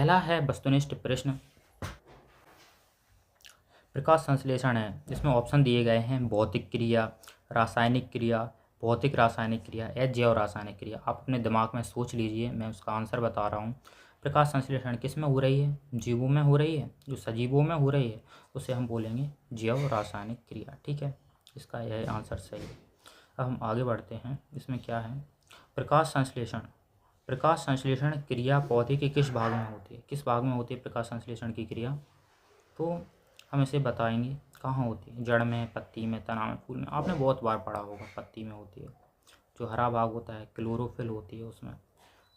पहला है वस्तुनिष्ठ प्रश्न। प्रकाश संश्लेषण है, इसमें ऑप्शन दिए गए हैं भौतिक क्रिया, रासायनिक क्रिया, भौतिक रासायनिक क्रिया या जैव रासायनिक क्रिया। आप अपने दिमाग में सोच लीजिए, मैं उसका आंसर बता रहा हूँ। प्रकाश संश्लेषण किस में हो रही है? जीवों में हो रही है। जो सजीवों में हो रही है उसे हम बोलेंगे जैव रासायनिक क्रिया। ठीक है, इसका यह आंसर सही है। अब हम आगे बढ़ते हैं। इसमें क्या है? प्रकाश संश्लेषण। प्रकाश संश्लेषण क्रिया पौधे के किस भाग में होती है? किस भाग में होती है प्रकाश संश्लेषण की क्रिया? तो हम इसे बताएंगे कहाँ होती है। जड़ में, पत्ती में, तना में, फूल में। आपने बहुत बार पढ़ा होगा पत्ती में होती है। जो हरा भाग होता है क्लोरोफिल होती है उसमें।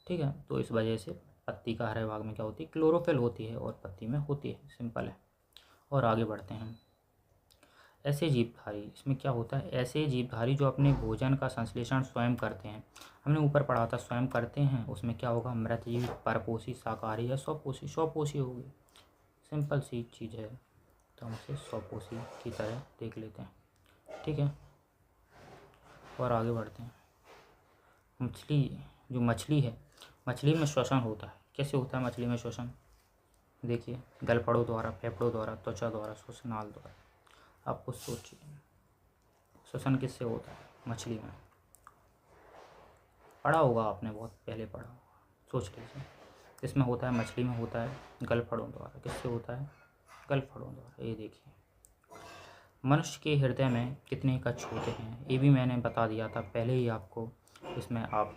ठीक है, तो इस वजह से पत्ती का हरे भाग में क्या होती है? क्लोरोफिल होती है और पत्ती में होती है। सिंपल है। और आगे बढ़ते हैं। ऐसे जीवधारी, इसमें क्या होता है? ऐसे जीवधारी जो अपने भोजन का संश्लेषण स्वयं करते हैं। हमने ऊपर पढ़ा था स्वयं करते हैं, उसमें क्या होगा? मृतजीवी, परपोषी, शाकाहारी या स्वपोषी? स्वपोषी होगी। सिंपल सी चीज़ है, तो हम उसे स्वपोषी की तरह देख लेते हैं। ठीक है, और आगे बढ़ते हैं। जो मछली है, मछली में श्वसन होता है। कैसे होता है मछली में श्वसन? देखिए, गलफड़ों द्वारा, फेफड़ों द्वारा, त्वचा द्वारा, श्वसनाल द्वारा। आप कुछ सोचिए, श्वसन किससे होता है मछली में? पढ़ा होगा आपने, बहुत पहले पढ़ा होगा, सोच लीजिए। इसमें होता है, मछली में होता है गलफड़ों द्वारा। किससे होता है? गलफड़ों द्वारा। ये देखिए, मनुष्य के हृदय में कितने कक्ष होते हैं? ये भी मैंने बता दिया था पहले ही आपको। इसमें आप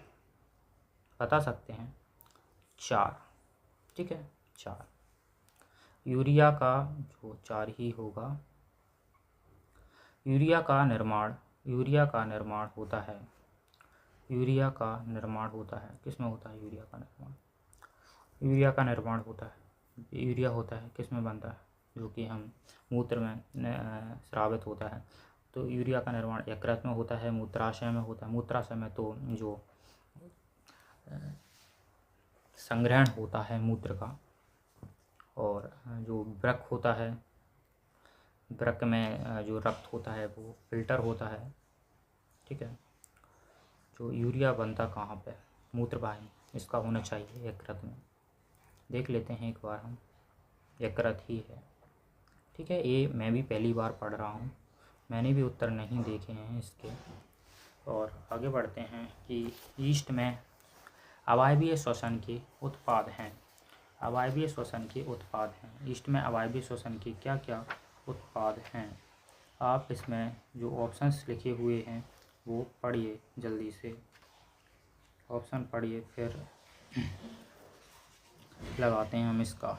बता सकते हैं 4। ठीक है, 4। यूरिया का जो 4 ही होगा। यूरिया का निर्माण होता है। यूरिया का निर्माण होता है। किसमें होता है यूरिया का निर्माण? यूरिया का निर्माण होता है, यूरिया होता है किसमें बनता है? जो कि हम मूत्र में स्रावित होता है। तो यूरिया का निर्माण यकृत में होता है, मूत्राशय में होता है। मूत्राशय में तो जो संग्रहण होता है मूत्र का, और जो वृक्क होता है, वृक्क में जो रक्त होता है वो फिल्टर होता है। ठीक है, जो यूरिया बनता कहाँ पे? मूत्रवाहिनी, इसका होना चाहिए यकृत में। देख लेते हैं एक बार हम, यकृत ही है। ठीक है, ये मैं भी पहली बार पढ़ रहा हूँ, मैंने भी उत्तर नहीं देखे हैं इसके। और आगे बढ़ते हैं कि ईस्ट में अवायवीय श्वसन के उत्पाद हैं। अवायवीय श्वसन के उत्पाद हैं। ईस्ट में अवायवीय श्वसन के क्या क्या उत्पाद हैं? आप इसमें जो ऑप्शंस लिखे हुए हैं वो पढ़िए जल्दी से। ऑप्शन पढ़िए, फिर लगाते हैं हम इसका।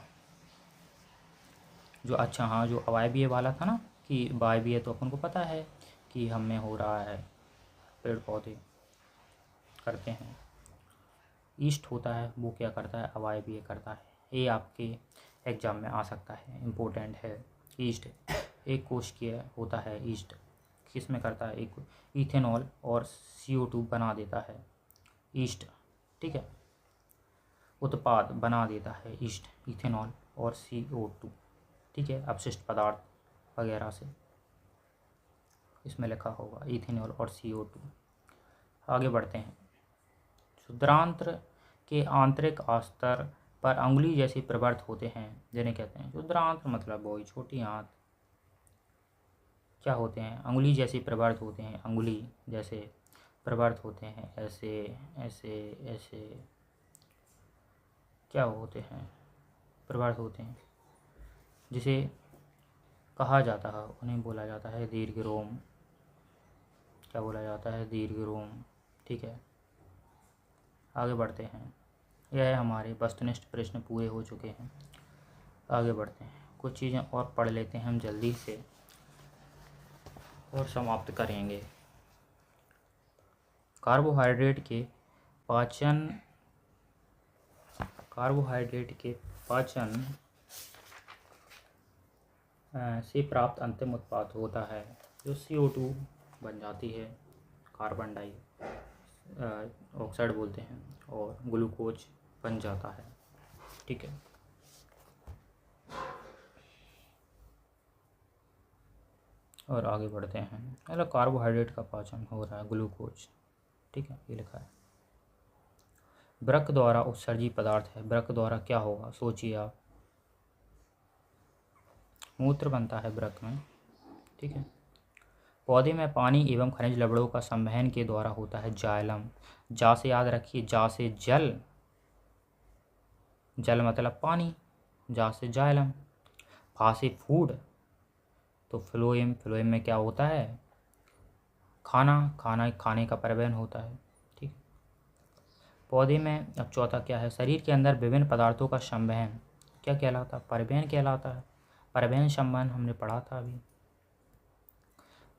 जो अच्छा, हाँ, जो अवायवीय वाला था ना, कि वायवीय तो अपन को पता है कि हम में हो रहा है, पेड़ पौधे करते हैं। ईस्ट होता है वो क्या करता है? अवायवीय करता है। ये आपके एग्जाम में आ सकता है, इम्पोर्टेंट है। ईस्ट एक कोशिकीय होता है। ईस्ट किस में करता है? एक इथेनॉल और CO2 बना देता है ईस्ट। ठीक है, उत्पाद बना देता है ईस्ट, इथेनॉल और CO2। ठीक है, अपशिष्ट पदार्थ वगैरह से। इसमें लिखा होगा इथेनॉल और CO2। आगे बढ़ते हैं। क्षुद्रांत्र के आंतरिक अस्तर पर अंगुली जैसे प्रवर्त होते हैं, जिन्हें कहते हैं क्षुद्रांत्र, मतलब वही छोटी आंत। क्या होते हैं? अंगुली जैसे प्रवर्त होते हैं। अंगुली जैसे प्रवर्त होते हैं, ऐसे ऐसे ऐसे। क्या होते हैं? प्रवर्त होते हैं, जिसे कहा जाता है, उन्हें बोला जाता है दीर्घ रोम। क्या बोला जाता है? दीर्घ रोम। ठीक है, आगे बढ़ते हैं। यह हमारे वस्तुनिष्ठ प्रश्न पूरे हो चुके हैं। आगे बढ़ते हैं, कुछ चीज़ें और पढ़ लेते हैं हम जल्दी से और समाप्त करेंगे। कार्बोहाइड्रेट के पाचन से प्राप्त अंतिम उत्पाद होता है जो CO2 बन जाती है, कार्बन डाई ऑक्साइड बोलते हैं, और ग्लूकोज बन जाता है। ठीक है, और आगे बढ़ते हैं। मतलब कार्बोहाइड्रेट का पाचन हो रहा है, ग्लूकोज। ठीक है, ये लिखा है। वृक्क द्वारा उत्सर्जित पदार्थ है। वृक्क द्वारा क्या होगा, सोचिए आप। मूत्र बनता है वृक्क में, ठीक है। पौधे में पानी एवं खनिज लवणों का संवहन के द्वारा होता है जाइलम। जा से याद रखिए, जा से जल, जल मतलब पानी, जा से जाइलम। फा से फूड, तो फ्लोएम, फ्लोएम में क्या होता है, खाना, खाना खाने का परिवहन होता है, ठीक। पौधे में अब चौथा क्या है, शरीर के अंदर विभिन्न पदार्थों का संवहन क्या कहलाता है, परिवहन कहलाता है। परिवहन संवहन हमने पढ़ा था अभी।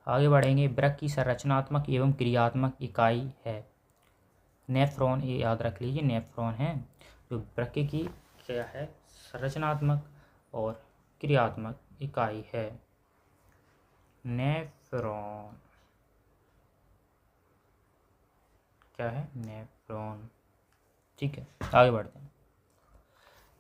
आगे बढ़ेंगे। वृक्क की संरचनात्मक एवं क्रियात्मक इकाई है नेफ्रॉन, ये याद रख लीजिए, नेफ्रॉन है जो वृक्क की क्या है, संरचनात्मक और क्रियात्मक इकाई है, नेफ्रॉन। क्या है, नेफ्रॉन, ठीक है। आगे बढ़ते हैं।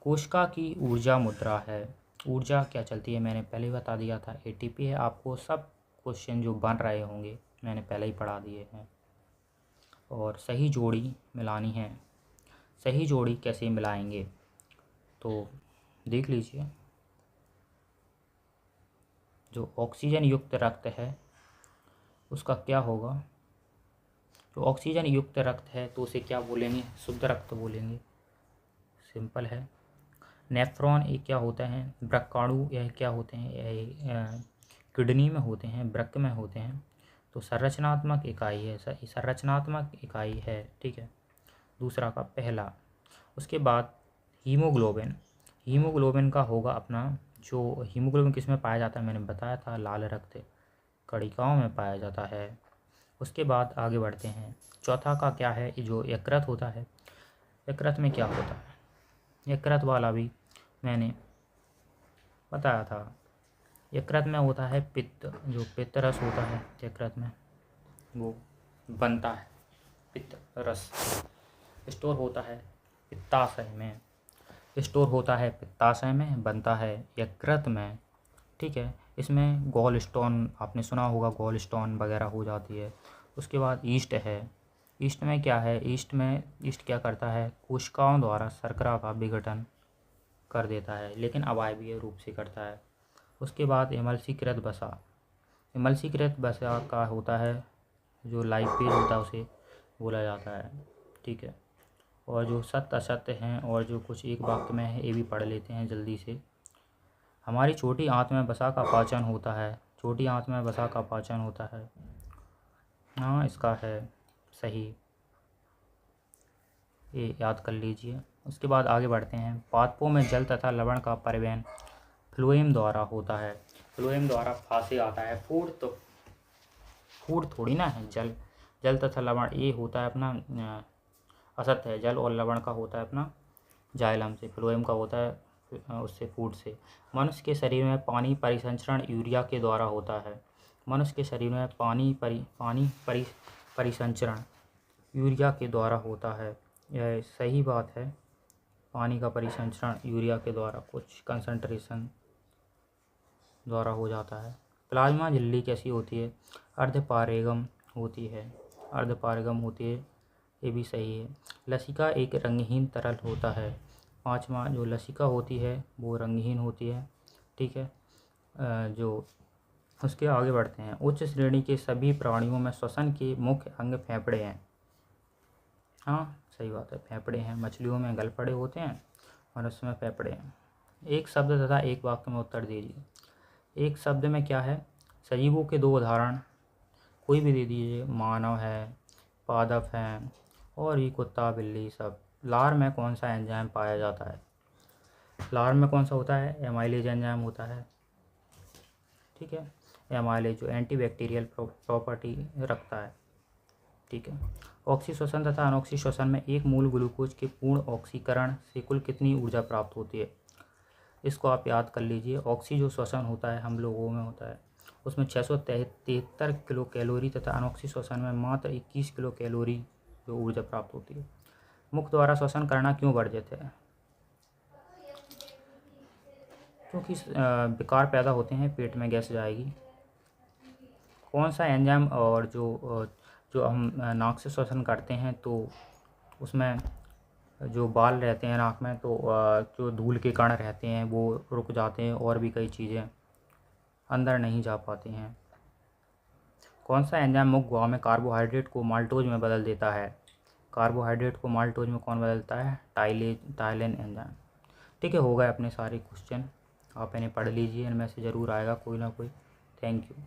कोशिका की ऊर्जा मुद्रा है। ऊर्जा क्या चलती है, मैंने पहले ही बता दिया था, एटीपी है। आपको सब क्वेश्चन जो बन रहे होंगे मैंने पहले ही पढ़ा दिए हैं। और सही जोड़ी मिलानी है। सही जोड़ी कैसे मिलाएंगे, तो देख लीजिए। जो ऑक्सीजन युक्त रक्त है उसका क्या होगा, जो ऑक्सीजन युक्त रक्त है तो उसे क्या बोलेंगे, शुद्ध रक्त बोलेंगे, सिंपल है। नेफ्रॉन ये क्या होता है, वृक्काणु, यह क्या होते हैं, यह किडनी में होते हैं, वृक्क में होते हैं। तो संरचनात्मक इकाई है, संरचनात्मक इकाई है, ठीक है। दूसरा का पहला। उसके बाद हीमोग्लोबिन। हीमोग्लोबिन का होगा अपना, जो हीमोग्लोबिन किस में पाया जाता है, मैंने बताया था, लाल रक्त कणिकाओं में पाया जाता है। उसके बाद आगे बढ़ते हैं। चौथा का क्या है, जो यकृत होता है, यकृत में क्या होता है, यकृत वाला भी मैंने बताया था। यकृत में होता है पित्त, जो पित्त रस होता है यकृत में वो बनता है, पित्त रस स्टोर होता है पित्ताशय में, स्टोर होता है पित्ताशय में, बनता है यकृत में, ठीक है। इसमें गॉल स्टोन आपने सुना होगा, गॉल स्टोन वगैरह हो जाती है। उसके बाद ईस्ट है। ईस्ट में क्या है, ईस्ट क्या करता है, कोशिकाओं द्वारा शर्करा का विघटन कर देता है, लेकिन अवायवीय रूप से करता है। उसके बाद एमल्सीकृत वसा। एमल्सीकृत वसा का होता है जो लाइपेज होता है उसे बोला जाता है, ठीक है। और जो सत्य असत्य हैं और जो कुछ एक वाक्य में है ये भी पढ़ लेते हैं जल्दी से। हमारी छोटी आंत में वसा का पाचन होता है, छोटी आंत में वसा का पाचन होता है, हाँ इसका है सही, ये याद कर लीजिए। उसके बाद आगे बढ़ते हैं। पादपों में जल तथा लवण का परिवहन फ्लोएम द्वारा होता है। फ्लोएम द्वारा फासे आता है, फूड तो फूड थोड़ी ना है, जल, जल तथा लवण ये होता है अपना असत्य है, जल और लवण का होता है अपना जाइलम से, फ्लोएम का होता है उससे, फूड से। मनुष्य के शरीर में पानी परिसंचरण यूरिया के द्वारा होता है। मनुष्य के शरीर में पानी परिसंचरण यूरिया के द्वारा होता है, यह सही बात है। पानी का परिसंचरण यूरिया के द्वारा कुछ कंसंट्रेशन द्वारा हो जाता है। प्लाज्मा झिल्ली कैसी होती है, अर्धपारगम होती है, अर्धपारगम होती है, ये भी सही है। लसिका एक रंगहीन तरल होता है। पांचवा जो लसिका होती है वो रंगहीन होती है, ठीक है। जो उसके आगे बढ़ते हैं। उच्च श्रेणी के सभी प्राणियों में श्वसन के मुख्य अंग फेफड़े हैं, हाँ सही बात है, फेफड़े हैं। मछलियों में गलफड़े होते हैं और उसमें फेफड़े हैं। एक शब्द तथा एक वाक्य में उत्तर दीजिए। एक शब्द में क्या है, सजीवों के दो उदाहरण कोई भी दे दीजिए, मानव है, पादप हैं और ये कुत्ता बिल्ली सब। लार में कौन सा एंजाइम पाया जाता है, लार में कौन सा होता है, एमाइलेज एंजाइम होता है, ठीक है। एमाइलेज जो एंटीबैक्टीरियल प्रॉपर्टी रखता है, ठीक है। ऑक्सीश्वसन तथा अनऑक्सीश्वसन में एक मूल ग्लूकोज के पूर्ण ऑक्सीकरण से कुल कितनी ऊर्जा प्राप्त होती है, इसको आप याद कर लीजिए। ऑक्सी जो श्वसन होता है हम लोगों में होता है उसमें 673 किलो कैलोरी तथा अनऑक्सी श्वसन में मात्र 21 किलो कैलोरी जो ऊर्जा प्राप्त होती है। मुख द्वारा श्वसन करना क्यों वर्जित है, क्योंकि विकार पैदा होते हैं, पेट में गैस जाएगी। कौन सा एंजाइम और जो हम नाक से श्वसन करते हैं तो उसमें जो बाल रहते हैं नाक में, तो जो धूल के कण रहते हैं वो रुक जाते हैं और भी कई चीज़ें अंदर नहीं जा पाती हैं। कौन सा एंजाइम मुख्य गुहा में कार्बोहाइड्रेट को माल्टोज में बदल देता है? कार्बोहाइड्रेट को माल्टोज में कौन बदलता है? Ptyalin enzyme. ठीक है, हो गए अपने सारे क्वेश्चन। आप इन्हें पढ़ लीजिए, इनमें से ज़रूर आएगा कोई ना कोई। Thank you.